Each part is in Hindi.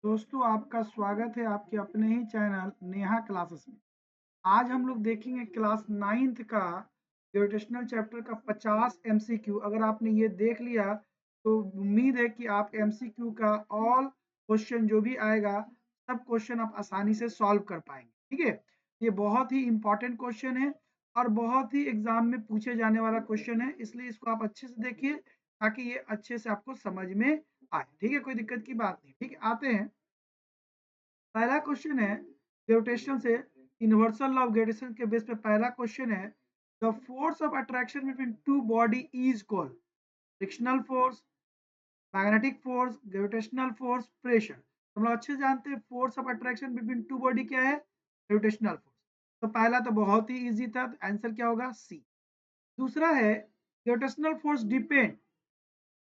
दोस्तों आपका स्वागत है आपके अपने ही चैनल नेहा क्लासेस में। आज हम लोग देखेंगे क्लास 9th का ग्रेविटेशनल चैप्टर का 50 एमसीक्यू। अगर आपने ये देख लिया तो उम्मीद है कि आप एमसीक्यू का ऑल क्वेश्चन जो भी आएगा सब क्वेश्चन आप आसानी से सॉल्व कर पाएंगे। ठीक है, ये बहुत ही इंपॉर्टेंट क्वेश्चन है और बहुत ही एग्जाम में पूछे जाने वाला क्वेश्चन है, इसलिए इसको आप अच्छे से देखिए ताकि ये अच्छे से आपको समझ में आए। ठीक है, कोई दिक्कत की बात नहीं। ठीक है, आते हैं। पहला क्वेश्चन है ग्रेविटेशन से, यूनिवर्सल लॉ ऑफ ग्रेविटेशन के बेस पे पहला क्वेश्चन है, the force of attraction between two body is called frictional force, magnetic force, gravitational force, pressure. हम लोग अच्छे से जानते हैं force of attraction between two body क्या है, ग्रेविटेशनल फोर्स। तो पहला तो बहुत ही इजी था, आंसर क्या होगा, सी। दूसरा है ग्रेविटेशनल फोर्स डिपेंड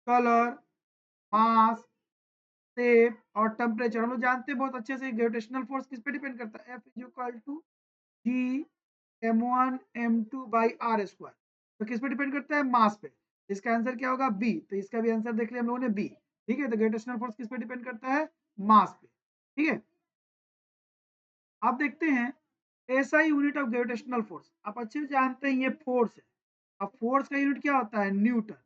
कलर, मास, शेप और टेम्परेचर। हम लोग जानते हैं बहुत अच्छे से ग्रेविटेशनल फोर्स किस पे डिपेंड करता है, F is equal to G m1 m2 by R square. तो किस पे डिपेंड करता है, मास पे। इसका आंसर क्या होगा, बी। तो इसका भी आंसर देख लिया हम लोगों ने, बी। ठीक है, तो ग्रेविटेशनल फोर्स किस पे डिपेंड करता है, मास पे। ठीक है, अब देखते हैं SI unit of gravitational force. आप अच्छे से जानते हैं ये फोर्स है। अब फोर्स का यूनिट क्या होता है, न्यूटन।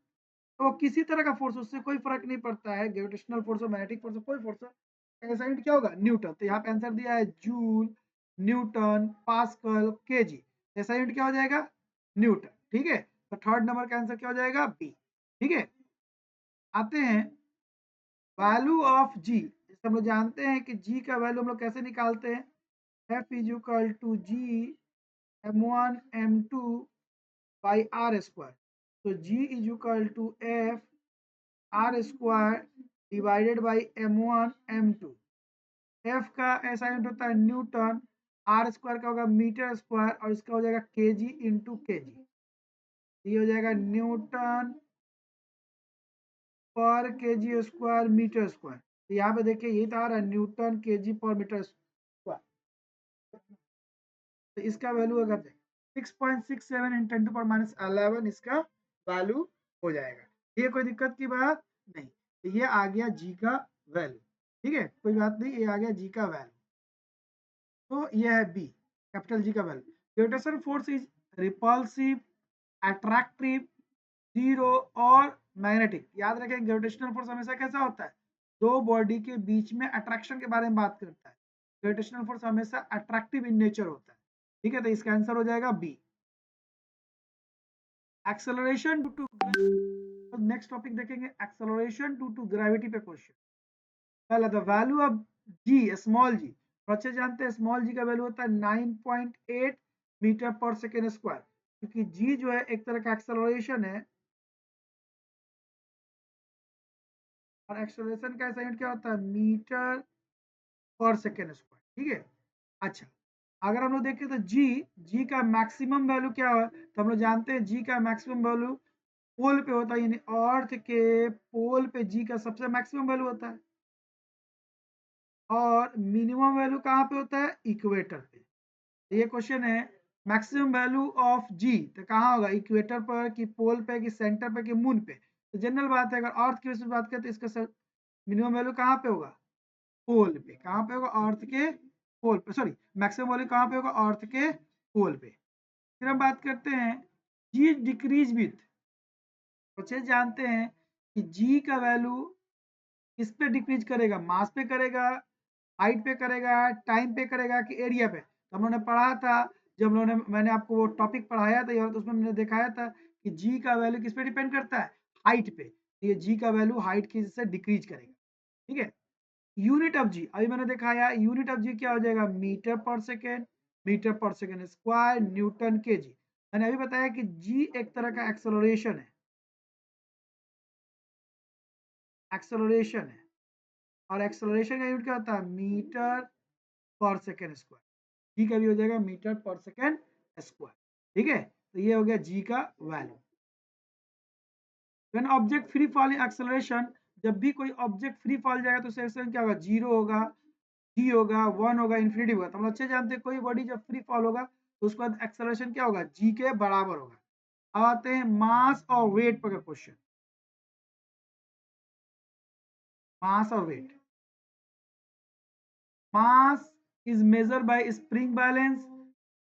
तो किसी तरह का फोर्स, उससे कोई फर्क नहीं पड़ता है, ग्रेविटेशनल फोर्स हो, मैग्नेटिक फोर्स हो, कोई फोर्स हो, ऐसा यूनिट क्या होगा, न्यूटन। तो यहाँ पे आंसर दिया है जूल, न्यूटन, पास्कल, केजी। ऐसा यूनिट क्या हो जाएगा, न्यूटन। ठीक है, तो थर्ड नंबर का आंसर क्या हो जाएगा, बी। ठीक है, आते हैं वैल्यू ऑफ जी। जैसे हम लोग जानते हैं कि जी का वैल्यू हम लोग कैसे निकालते हैं, F is equal to G m1 m2 by R square. तो G is equal to F R square divided by m1 m2। F का ऐसा यूनिट होता है न्यूटन, आर स्क्वायर का होगा मीटर स्क्वायर और इसका हो जाएगा केजी इंटू केजी। ये हो जाएगा न्यूटन पर केजी स्क्वायर मीटर स्क्वायर। तो यहाँ पे देखिए यही तो आ रहा है, न्यूटन केजी पर मीटर स्क्वायर। तो इसका वैल्यू अगर 6.67 इन 10⁻11 इसका वैल्यू हो जाएगा। ये कोई दिक्कत की बात नहीं। तो ये आ गया जी का वैल्यू। ठीक है, कोई बात नहीं, ये आ गया जी का वैल्यू। तो ये है बी, कैपिटल जी का value. Gravitation force is repulsive, attractive, zero और मैग्नेटिक। याद रखें ग्रेविटेशनल फोर्स हमेशा कैसा होता है, दो बॉडी के बीच में अट्रैक्शन के बारे में बात करता है। ग्रेविटेशनल फोर्स हमेशा अट्रैक्टिव इन नेचर होता है। ठीक है, तो इसका आंसर हो जाएगा B. Acceleration to next topic देखेंगे, एक्सेलरेशन टू ग्रेविटी पे क्वेश्चन। पहला the value of G, small G. अच्छे जानते हैं स्मॉल जी का वैल्यू होता है 9.8 मीटर पर सेकेंड स्क्वायर, क्योंकि जी जो है एक तरह का एक्सेलरेशन है और एक्सेलरेशन का ऐसा यूनिट क्या होता है, मीटर पर सेकेंड स्क्वायर। ठीक है, अच्छा, अगर हम लोग देखें तो जी, जी का मैक्सिमम वैल्यू क्या है, तो हम लोग जानते हैं जी का मैक्सिमम वैल्यू पोल पे होता है, यानी अर्थ के पोल पे जी का सबसे मैक्सिमम वैल्यू होता है। और मिनिमम वैल्यू कहाँ पे होता है, इक्वेटर पे। तो ये क्वेश्चन है मैक्सिमम वैल्यू ऑफ जी, तो कहाँ होगा, इक्वेटर पर कि पोल पे कि सेंटर पे कि मून पे। तो जनरल बात है, अगर अर्थ की वजह से बात करें तो इसका मिनिमम वैल्यू कहाँ पे होगा, पोल पे। कहाँ पे होगा, अर्थ के पोल पे, सॉरी, मैक्सिमम वैल्यू कहाँ पे होगा, अर्थ के पोल पे। फिर हम बात करते हैं जी डिक्रीज विथ। अच्छे से जानते हैं कि जी का वैल्यू किस पे डिक्रीज करेगा, मास पे करेगा, हाइट पे करेगा, टाइम पे करेगा कि एरिया पे। तो हम लोगों ने पढ़ा था, जब हम लोगों ने, मैंने आपको वो टॉपिक पढ़ाया था और तो उसमें मैंने दिखाया था कि जी का वैल्यू किस पे डिपेंड करता है, हाइट पे। तो ये जी का वैल्यू हाइट की से डिक्रीज करेगा। ठीक है, यूनिट ऑफ जी अभी मैंने दिखाया, यूनिट ऑफ जी क्या हो जाएगा, मीटर पर सेकेंड, मीटर पर सेकेंड स्क्वायर, न्यूटन के जी। मैंने अभी बताया कि जी एक तरह का एक्सेलरेशन है, एक्सेलरेशन है। और एक्सेलरेशन का यूनिट क्या होता है, मीटर पर सेकेंड स्क्वायर। जी का भी हो जाएगा मीटर पर सेकेंड स्क्वायर। ठीक है, तो ये हो गया जी का value. When object free falling acceleration, जब भी कोई ऑब्जेक्ट फ्री फॉल जाएगा तो एक्सेलरेशन क्या होगा, जीरो होगा, जी होगा, वन होगा, इन्फिनिटी होगा। तो हम अच्छे जानते हैं कोई बॉडी जब फ्री फॉल होगा तो उसके बाद एक्सेलरेशन क्या होगा, जी के बराबर होगा। अब आते हैं मास और वेट पर क्वेश्चन, मास और weight. Mass is measure by spring balance,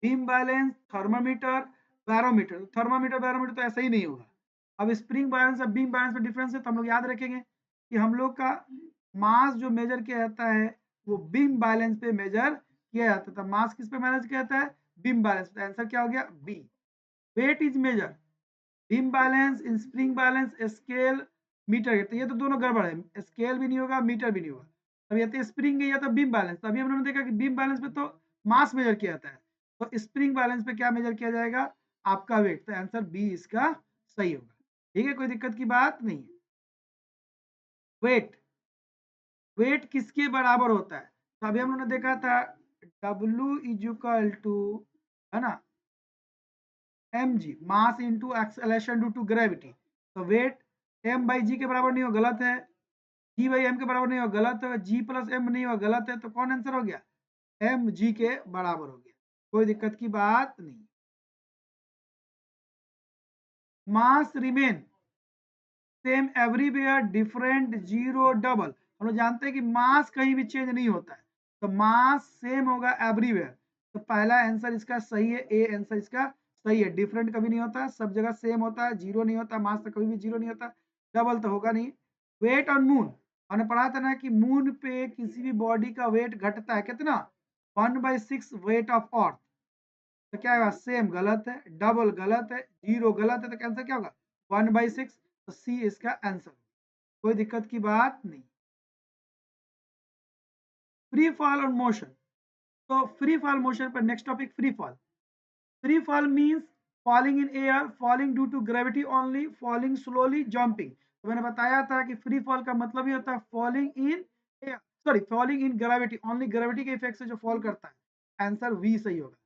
beam balance, thermometer, barometer. Thermometer barometer तो ऐसा ही नहीं होगा। अब स्प्रिंग बैलेंस और बीम बैलेंस में डिफरेंस है, तो हम लोग याद रखेंगे कि हम लोग का मास जो मेजर किया जाता है वो बीम बैलेंस पे मेजर किया जाता था। मास किस पे मेजर किया जाता है? Beam balance. तो आंसर क्या हो गया? B. Weight is measure beam balance in spring balance scale meter. तो ये तो दोनों गड़बड़ है, स्केल भी नहीं होगा, मीटर भी नहीं होगा। तब ये तो स्प्रिंग है या तो बीम बैलेंस। तभी हम लोगों ने देखा कि बीम बैलेंस पे तो मास मेजर किया जाता है, तो स्प्रिंग बैलेंस पे क्या मेजर किया जाएगा? आपका वेट। तो आंसर बी इसका सही होगा। ठीक है, कोई दिक्कत की बात नहीं है। वेट, वेट किसके बराबर होता है? तो अभी हम लोगों ने देखा था W इक्वल टू, है ना, mg, mass into acceleration due to gravity. तो वेट m बाई जी के बराबर नहीं हो, गलत है। g बाई m के बराबर नहीं हो, गलत है। g प्लस m नहीं हो, गलत है। तो कौन आंसर हो गया? mg के बराबर हो गया। कोई दिक्कत की बात नहीं। Mass remain same everywhere, different, zero, double. हम लोग जानते हैं कि मास कहीं भी चेंज नहीं होता है, तो मास सेम होगा एवरीवेयर। तो पहला आंसर इसका सही है, ए आंसर इसका सही है। डिफरेंट कभी नहीं होता, सब जगह सेम होता है। जीरो नहीं होता, मास तो कभी भी जीरो नहीं होता। डबल तो होगा नहीं। वेट ऑन मून, हमने पढ़ा था ना कि मून पे किसी भी बॉडी का वेट घटता है कितना? 1/6 वेट ऑफ अर्थ। तो क्या होगा? सेम गलत है, डबल गलत है, जीरो गलत है। तो आंसर क्या होगा? 1/6। तो सी इसका आंसर। कोई दिक्कत की बात नहीं। फ्री फॉल और मोशन, तो फ्री फॉल मोशन पर next topic free fall. Free fall means falling in air, falling due to gravity only, falling slowly, jumping. तो मैंने बताया था कि फ्री फॉल का मतलब ही होता है falling in air, sorry falling in gravity only, gravity के इफेक्ट से जो फॉल करता है। आंसर वी सही होगा।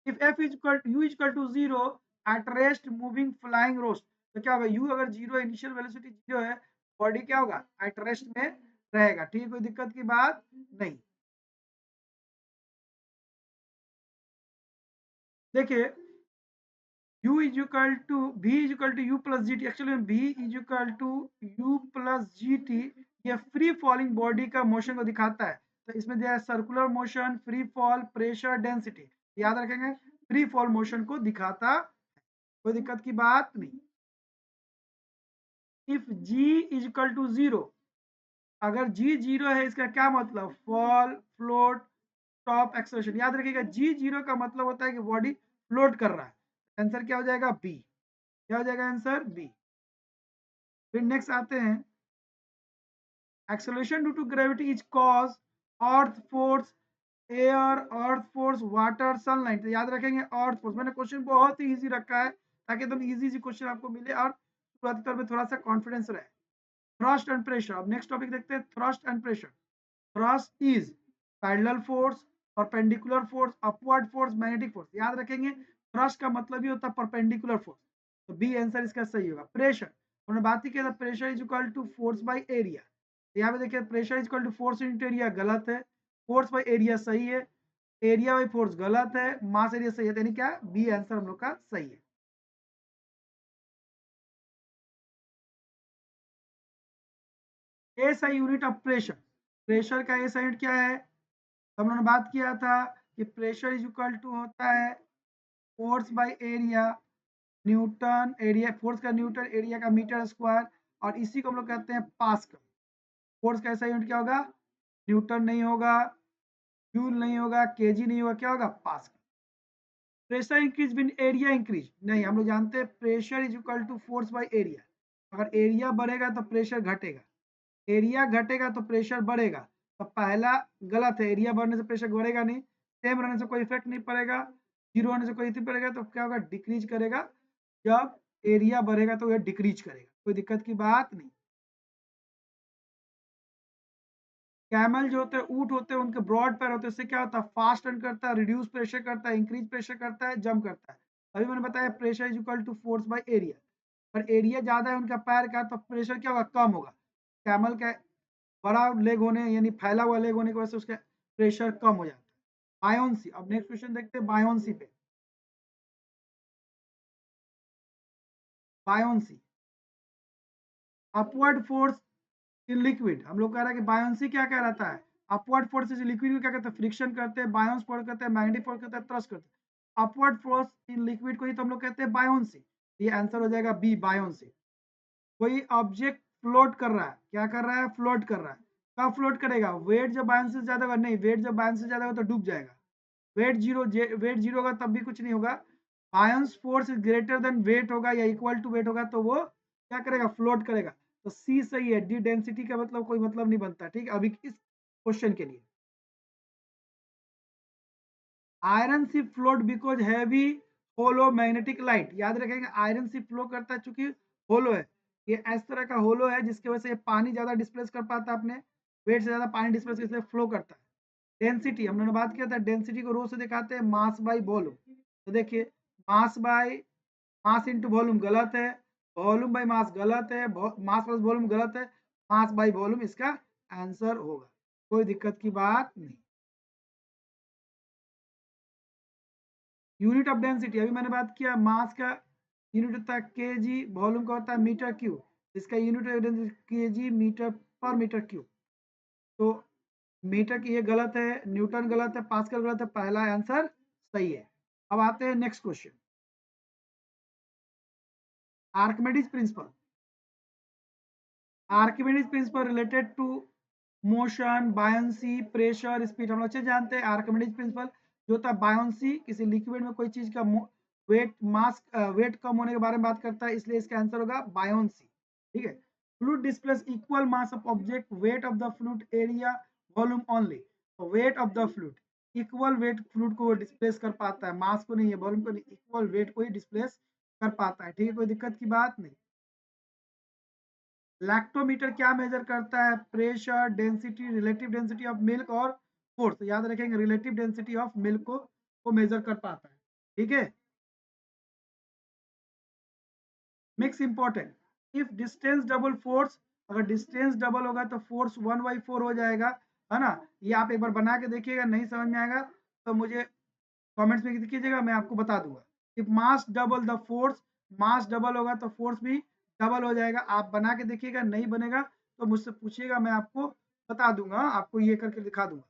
If F is equal U equal to zero at rest moving flying roast. तो क्या होगा? यू अगर जीरो, इनिशियल वेलोसिटी जीरो है, बॉडी क्या होगा? एट रेस्ट में रहेगा। ठीक है, कोई दिक्कत की बात नहीं। देखिए, u is equal to v is equal to U plus G T. Actually में v is equal to U plus G T, ये फ्री फॉलिंग बॉडी का मोशन को दिखाता है। तो इसमें दिया है circular motion, free fall, pressure, density. याद रखेंगे, फ्री फॉल मोशन को दिखाता है। कोई दिक्कत की बात नहीं। If g is equal to zero, अगर g जीरो है इसका क्या मतलब? Fall, float, top, acceleration. याद रखिएगा, g जीरो का मतलब होता है कि बॉडी फ्लोट कर रहा है। आंसर क्या हो जाएगा? बी। क्या हो जाएगा आंसर? बी। फिर नेक्स्ट आते हैं, acceleration due to gravity is cause earth force, air, earth force, water, sunlight. तो याद रखेंगे अर्थ फोर्स। मैंने क्वेश्चन बहुत ही इजी रखा है ताकि एकदम इजी इजी क्वेश्चन आपको मिले और शुरुआती तौर पे थोड़ा सा कॉन्फिडेंस रहे। थ्रस्ट एंड प्रेशर, अब नेक्स्ट टॉपिक देखते हैं, thrust and pressure. Thrust is parallel force, perpendicular force, upward force, magnetic force. याद रखेंगे, थ्रस्ट का मतलब ही होता है परपेंडिकुलर फोर्स। तो बी आंसर इसका सही होगा। प्रेशर, हमने बात ही किया था, pressure is equal to force by area. यहाँ पे देखिए, pressure is equal to force into area, गलत है। फोर्स बाय एरिया सही है, एरिया बाय फोर्स गलत है, मास एरिया सही है। यानी क्या? बी आंसर हम लोग का सही है। SI unit of pressure, pressure का एसआई यूनिट क्या है? तो हम लोगों ने बात किया था कि प्रेशर इज इक्वल टू होता है force by area, Newton area, force का न्यूटन, एरिया का मीटर स्क्वायर, और इसी को हम लोग कहते हैं पास्कल। फोर्स का एसआई यूनिट क्या होगा? न्यूटन नहीं होगा, जूल नहीं होगा, केजी नहीं होगा, क्या होगा? Pascal. Pressure increase when area increase, नहीं, हम लोग जानते हैं pressure is equal to force by area. अगर एरिया बढ़ेगा तो प्रेशर घटेगा, एरिया घटेगा तो प्रेशर बढ़ेगा। तो पहला गलत है, एरिया बढ़ने से प्रेशर बढ़ेगा नहीं, सेम रहने से कोई इफेक्ट नहीं पड़ेगा, जीरो होने से कोई इफेक्ट पड़ेगा। तो क्या होगा? डिक्रीज करेगा। जब एरिया बढ़ेगा तो यह डिक्रीज करेगा। कोई दिक्कत की बात नहीं। कैमल जो होते हैं, ऊंट होते हैं, उनके ब्रॉड पैर होते हैं, इससे क्या होता है? फास्ट रन करता है, रिड्यूस प्रेशर करता है, इंक्रीज प्रेशर करता है, जंप करता है। अभी मैंने बताया pressure is equal to force by area. पर एरिया ज्यादा है उनका पैर का, तो प्रेशर क्या होगा? कम होगा। कैमल का बड़ा लेग होने, यानी फैला हुआ लेग होने की वजह से उसका प्रेशर कम हो जाता है। बायोन्सी, अब नेक्स्ट क्वेश्चन देखते हैं बायोन्सी पे। Buoyancy, upward force in liquid. हम लोग कह रहे हैं कि बायोन्सी क्या कहलाता है? अपवर्ड फोर्स इज लिक्विड में क्या करते हैं, फ्रिक्शन करते हैं, बायोन्स फोर्स करते हैं, मैग्नेटिक फोर्स करते हैं, थ्रस्ट करते हैं। अपवर्ड फोर्स इन लिक्विड को ही तो हम लोग कहते हैं बायोन्सी। ये आंसर हो जाएगा बी, बायोन्सी। कोई ऑब्जेक्ट फ्लोट कर रहा है, क्या कर रहा है, फ्लोट कर रहा है। कब फ्लोट करेगा, वेट जब बायोन से ज्यादा होगा, नहीं, वेट जब बायोन से ज्यादा होगा तो डूब जाएगा। वेट जीरो होगा तब भी कुछ नहीं होगा। Buoyance force is greater than weight होगा या इक्वल टू वेट होगा तो वो क्या करेगा, फ्लोट करेगा। तो सी सही है, डी डेंसिटी का मतलब कोई मतलब नहीं बनता। ठीक है, अभी इस क्वेश्चन के लिए iron ship float because heavy hollow magnetic light. याद रखेंगे, आयरन शिप फ्लो करता है चूंकि होलो है। ये इस तरह का होलो है जिसकी वजह से ये पानी ज्यादा डिस्प्लेस कर पाता है, अपने वेट से ज्यादा पानी डिस्प्लेस इसलिए फ्लो करता है। डेंसिटी हम लोगों ने बात किया था, डेंसिटी को रो से दिखाते हैं, मास बाई वॉल्यूम। तो देखिए, mass by mass into volume गलत है, वॉल्यूम बाई मास गलत है, मास प्लस वॉल्यूम गलत है, मास बाई वॉल्यूम इसका आंसर होगा। कोई दिक्कत की बात नहीं। यूनिट ऑफ डेंसिटी अभी मैंने बात किया, मास का यूनिट होता है केजी, वॉल्यूम का होता है मीटर क्यूब, इसका unit of density KG metre per metre cube. तो मीटर की ये गलत है, न्यूटन गलत है, पास्कल गलत है, पहला आंसर सही है। अब आते हैं next question, Archimedes principle. Archimedes principle related to motion, buoyancy, pressure, speed. हम लोग अच्छे जानते हैं आर्किमिडीज प्रिंसिपल जो होता है बायंसी, किसी लिक्विड में कोई चीज का वेट मास वेट कम होने के बारे में बात करता है, इसलिए इसका आंसर होगा बायोंसी। ठीक है, fluid displace equal mass of object, weight of the fluid, area, volume only. Weight of the fluid, equal weight fluid को डिस्प्लेस कर पाता है, मास को नहीं है, वॉल्यूम को नहीं, इक्वल वेट को ही डिस्प्लेस कर पाता है। ठीक है, कोई दिक्कत की बात नहीं। लैक्टोमीटर क्या मेजर करता है, pressure, density, relative density of milk और फोर्स। याद रखेंगे, रिलेटिव डेंसिटी ऑफ मिल्क को मेजर कर पाता है। ठीक है, mix important, if distance double force, अगर डिस्टेंस डबल होगा तो फोर्स 1/4 हो जाएगा, है ना। ये आप एक बार बना के देखिएगा, नहीं समझ में आएगा तो मुझे कमेंट्स में कीजिएगा, मैं आपको बता दूंगा। If mass double the force, mass double होगा तो फोर्स भी डबल हो जाएगा। आप बना के देखिएगा, नहीं बनेगा तो मुझसे पूछिएगा, मैं आपको बता दूंगा, आपको ये करके दिखा दूंगा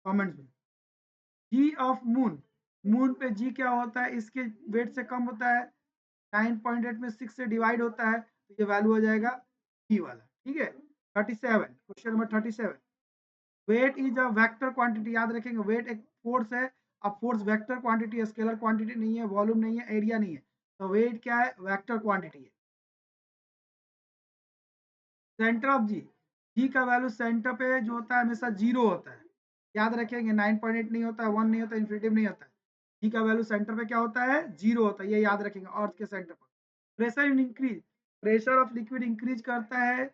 कमेंट्स में। जी ऑफ मून, मून पे जी क्या होता है, इसके वेट से कम होता है, 9.8 में 6 से डिवाइड होता है, तो ये वैल्यू हो जाएगा जी वाला। ठीक है, 37, question number 37, weight is a vector quantity. याद रखेंगे, वेट एक फोर्स है, अब फोर्स वेक्टर क्वांटिटी है, स्केलर क्वांटिटी नहीं है, वॉल्यूम नहीं है, एरिया नहीं है, तो वेट क्या है, वेक्टर क्वांटिटी है। सेंटर ऑफ जी, जी का वैल्यू सेंटर पे जो होता है हमेशा जीरो होता है। याद रखेंगे, 9.8 नहीं होता है, 1 नहीं होता है, इन्फिनिटिव नहीं होता है। जी का वैल्यू सेंटर पे क्या होता है, जीरो होता है, ये याद रखेंगे, अर्थ के सेंटर पर। Pressure in increase, pressure of liquid increase करता है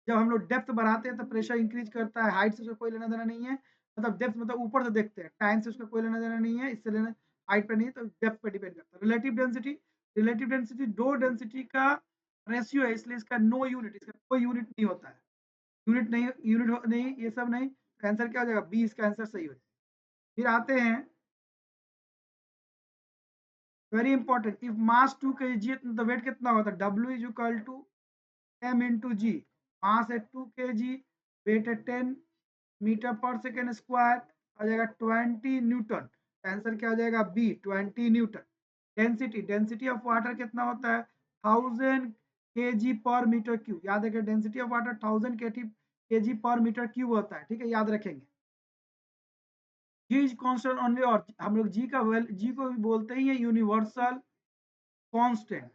जब हम लोग डेप्थ बढ़ाते हैं तो प्रेशर इंक्रीज करता है। हाइट से उसका कोई लेना देना नहीं है, मतलब डेप्थ मतलब ऊपर से देखते हैं, टाइम से उसका कोई लेना देना नहीं है, इससे लेना, हाइट पे नहीं, तो डेप्थ पे डिपेंड करता है। रिलेटिव डेंसिटी, रिलेटिव डेंसिटी दो डेंसिटी का रेशियो है, इसलिए इसका नो यूनिट, इसका कोई यूनिट नहीं होता है। यूनिट नहीं, यूनिट नहीं, ये सब नहीं, आंसर क्या हो जाएगा, बी इसका आंसर सही हो जाएगा। फिर आते हैं, very important, if mass 2 kg है तो वेट कितना होता है, W is equal to m into G. Mass है 2 kg, वेट है 10 मीटर पर सेकेंड स्क्वायर, आ जाएगा 20 न्यूटन। आंसर क्या हो जाएगा, B, 20 newton. Density, density of water कितना होता है, 1000 kg पर मीटर क्यूब। याद रखें, density of water 1000 kg per metre cube होता है। ठीक है, याद रखेंगे। जी इज कॉन्स्टेंट ओनली, और हम लोग जी का जी को भी बोलते ही है यूनिवर्सल कांस्टेंट।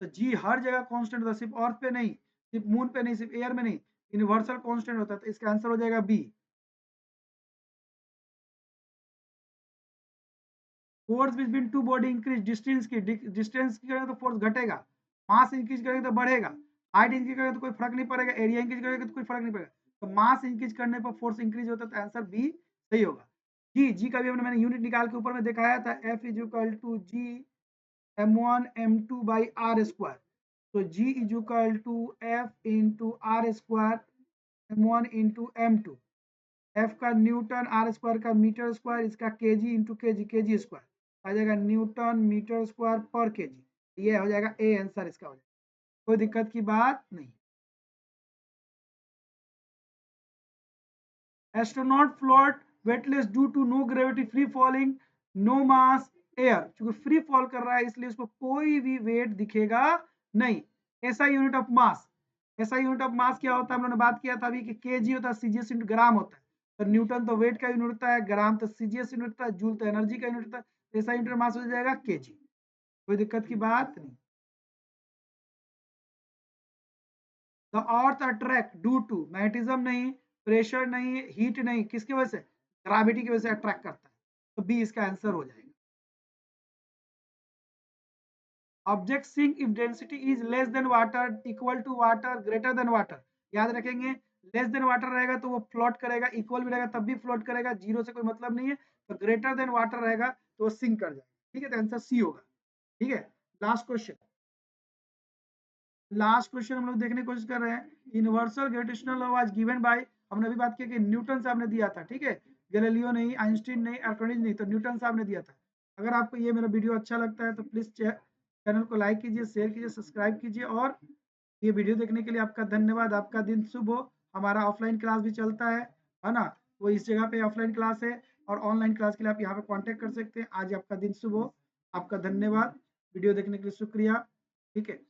तो जी हर जगह कांस्टेंट होता है, सिर्फ अर्थ पे नहीं, सिर्फ मून पे नहीं, सिर्फ एयर में नहीं, यूनिवर्सल कांस्टेंट होता है, तो इसका आंसर हो जाएगा B. Force between two body increase, distance की करेंगे तो फोर्स घटेगा, मास इंक्रीज करेंगे तो बढ़ेगा, हाइट इंक्रीज करेंगे तो कोई फर्क नहीं पड़ेगा, एरिया इंक्रीज करेंगे तो कोई फर्क नहीं पड़ेगा। तो मास इंक्रीज करने पर फोर्स इंक्रीज होता है, तो आंसर बी सही होगा। जी, जी का भी मैंने यूनिट निकाल के ऊपर में दिखाया था, F is equal to G m1 m2 by r square। तो g is equal to f into r square, m1 into m2। f का न्यूटन, r स्क्वायर का मीटर स्क्वायर, इसका kg इंटू केजी स्क्वायर, आ जाएगा न्यूटन मीटर स्क्वायर पर केजी। ये हो जाएगा ए आंसर इसका हो जाएगा, कोई दिक्कत की बात नहीं। Astronaut float weightless due to no gravity, free falling, no mass, air. क्योंकि फ्री फॉल कर रहा है इसलिए उसको कोई भी वेट दिखेगा नहीं। ऐसा यूनिट ऑफ मास, ऐसा यूनिट ऑफ मास क्या होता है, हम लोगों ने बात किया था अभी कि केजी होता है, सीजीएस इंटू ग्राम होता है। तो न्यूटन तो वेट का यूनिट होता है, ग्राम तो सीजीएस यूनिट होता है, जूल तो एनर्जी का यूनिट होता है। ऐसा यूनिट मास हो जाएगा केजी, कोई दिक्कत की बात नहीं। The earth attract due to, magnetism नहीं, प्रेशर नहीं, हीट नहीं, किसकी वजह से, ग्रेविटी की वजह से अट्रैक्ट करता है। तो बी इसका आंसर हो जाएगा। Object sink if density is less than water, equal to water, greater than water. याद रखेंगे, लेस देन वाटर रहेगा तो वो फ्लोट करेगा, इक्वल भी रहेगा तब भी फ्लोट करेगा, जीरो से कोई मतलब नहीं है। तो ग्रेटर देन वाटर रहेगा तो वो सिंक कर जाएगा। ठीक है, तो आंसर सी होगा। ठीक है, लास्ट क्वेश्चन, लास्ट क्वेश्चन हम लोग देखने की कोशिश कर रहे हैं। Universal gravitational law was given by, हमने अभी बात की कि न्यूटन साहब ने दिया था। ठीक है, गैलीलियो नहीं, आइंस्टीन नहीं, आर्किमिडीज नहीं, तो न्यूटन साहब ने दिया था। अगर आपको ये मेरा वीडियो अच्छा लगता है तो प्लीज चैनल को लाइक कीजिए, शेयर कीजिए, सब्सक्राइब कीजिए। और ये वीडियो देखने के लिए आपका धन्यवाद। आपका दिन शुभ हो। हमारा ऑफलाइन क्लास भी चलता है ना, वो इस जगह पे ऑफलाइन क्लास है, और ऑनलाइन क्लास के लिए आप यहाँ पे कांटेक्ट कर सकते हैं। आज आपका दिन शुभ हो। आपका धन्यवाद, वीडियो देखने के लिए शुक्रिया। ठीक है।